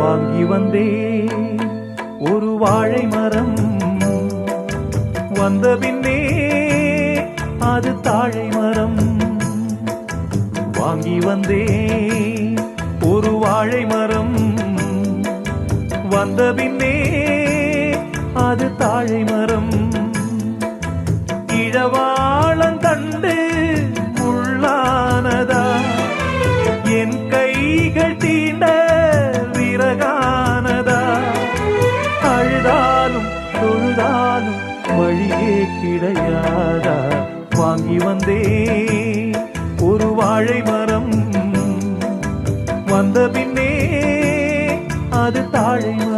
வாங்கி வந்தே ஒரு வாழை மரம், வந்த பின்னே அது தாழை மரம். வாங்கி வந்தே ஒரு வாழை மரம், வந்த பின்னே அது தாழை மரம். இழவாளந்தண்டு முள்ளானதா, என் கைகள் தீண்ட விறகானதா. அழுதாலும் தொழுதாலும் வழியே கிடையாதா. வாங்கி வந்தே ஒரு வாழை மரம், வந்த பின்னே அது தாழை மரம்.